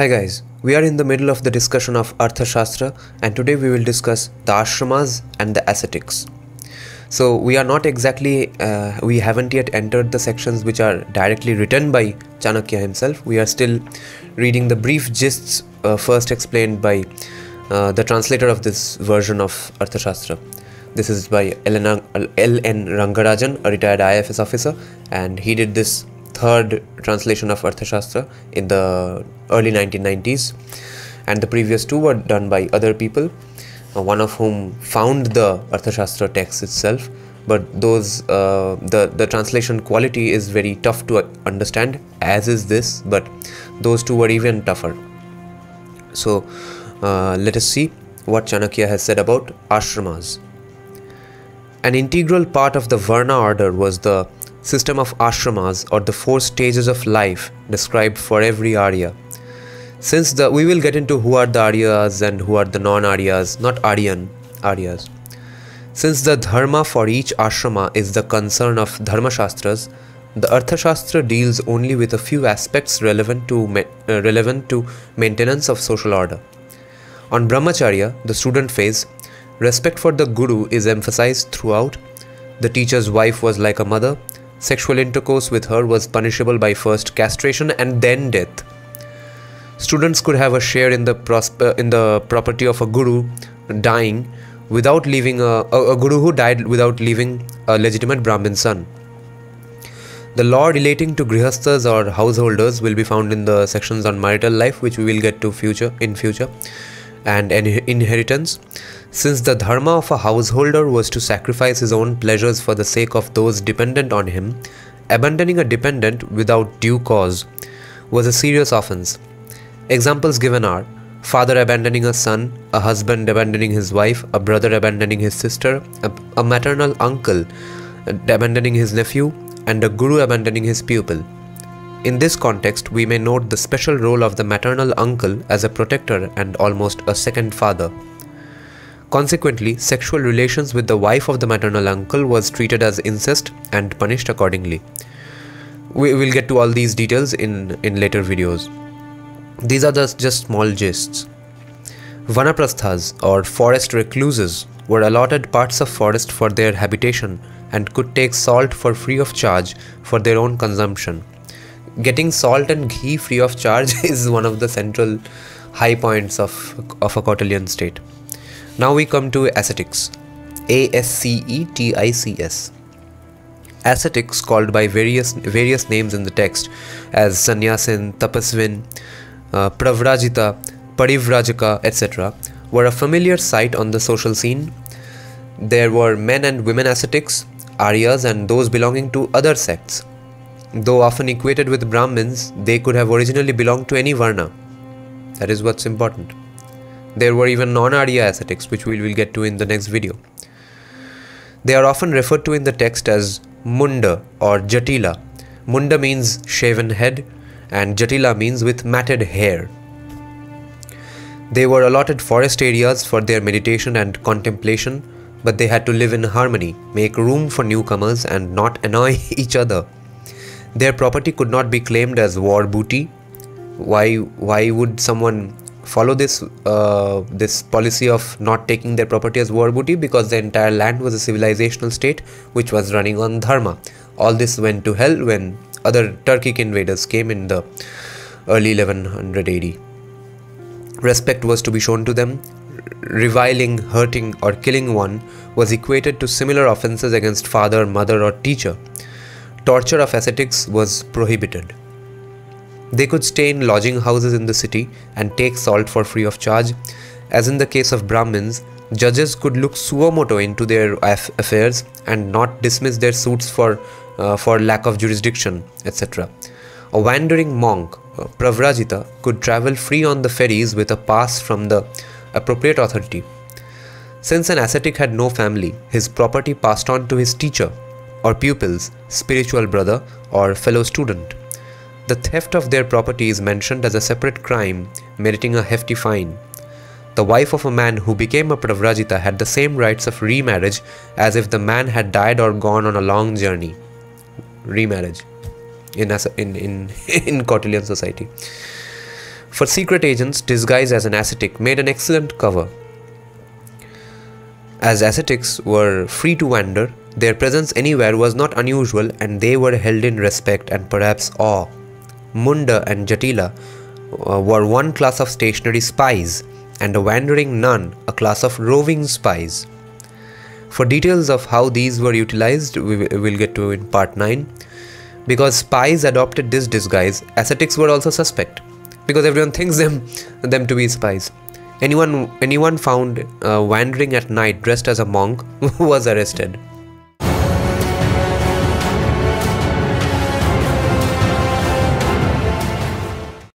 Hi guys, we are in the middle of the discussion of Arthashastra and today we will discuss the Ashramas and the Ascetics. So we are not exactly, we haven't yet entered the sections which are directly written by Chanakya himself. We are still reading the brief gists first explained by the translator of this version of Arthashastra. This is by L.N. Rangarajan, a retired IFS officer, and he did this third translation of Arthashastra in the early 1990s, and the previous two were done by other people, one of whom found the Arthashastra text itself, but those the translation quality is very tough to understand, as is this, but those two were even tougher. So let us see what Chanakya has said about Ashramas. An integral part of the Varna order was the system of ashramas, or the 4 stages of life described for every Arya. Since we will get into who are the Aryas and who are the non-Aryas, not Aryan Aryas. Since the dharma for each ashrama is the concern of Dharma Shastras, the Arthashastra deals only with a few aspects relevant to maintenance of social order. On Brahmacharya, the student phase, respect for the Guru is emphasized throughout. The teacher's wife was like a mother. Sexual intercourse with her was punishable by first castration and then death. Students could have a share in the property of a guru dying without leaving a guru who died without leaving a legitimate Brahmin son. The law relating to grihasthas or householders will be found in the sections on marital life, which we will get to in future, and inheritance. Since the dharma of a householder was to sacrifice his own pleasures for the sake of those dependent on him, abandoning a dependent without due cause was a serious offense. Examples given are father abandoning a son, a husband abandoning his wife, a brother abandoning his sister, a maternal uncle abandoning his nephew, and a guru abandoning his pupil. In this context, we may note the special role of the maternal uncle as a protector and almost a second father. Consequently, sexual relations with the wife of the maternal uncle was treated as incest and punished accordingly. We will get to all these details in later videos. These are just small gists. Vanaprasthas, or forest recluses, were allotted parts of forest for their habitation and could take salt for free of charge for their own consumption. Getting salt and ghee free of charge is one of the central high points of a Kautilyan state. Now we come to Ascetics. Ascetics. Ascetics, called by various names in the text as Sannyasin, Tapasvin, Pravrajita, Parivrajaka, etc., were a familiar sight on the social scene. There were men and women ascetics, Aryas, and those belonging to other sects. Though often equated with Brahmins, they could have originally belonged to any Varna. That is what's important. There were even non-Arya ascetics, which we will get to in the next video. They are often referred to in the text as Munda or Jatila. Munda means shaven head and Jatila means with matted hair. They were allotted forest areas for their meditation and contemplation, but they had to live in harmony, make room for newcomers and not annoy each other. Their property could not be claimed as war booty. Why would someone follow this policy of not taking their property as war booty? Because the entire land was a civilizational state which was running on dharma. All this went to hell when other Turkic invaders came in the early 1100 AD. Respect was to be shown to them. Reviling, hurting or killing one was equated to similar offenses against father, mother or teacher. Torture of ascetics was prohibited. They could stay in lodging houses in the city and take salt for free of charge. As in the case of Brahmins, judges could look suo moto into their affairs and not dismiss their suits for lack of jurisdiction, etc. A wandering monk, Pravrajita, could travel free on the ferries with a pass from the appropriate authority. Since an ascetic had no family, his property passed on to his teacher or pupils, spiritual brother or fellow student. The theft of their property is mentioned as a separate crime, meriting a hefty fine. The wife of a man who became a Pravrajita had the same rights of remarriage as if the man had died or gone on a long journey. Remarriage in Kautilyan society. for secret agents disguised as an ascetic made an excellent cover. As ascetics were free to wander, their presence anywhere was not unusual and they were held in respect and perhaps awe. Munda and Jatila were one class of stationary spies, and a wandering nun a class of roving spies. For details of how these were utilized, we will get to in part 9. Because spies adopted this disguise, ascetics were also suspect, because everyone thinks them to be spies. Anyone found wandering at night dressed as a monk was arrested.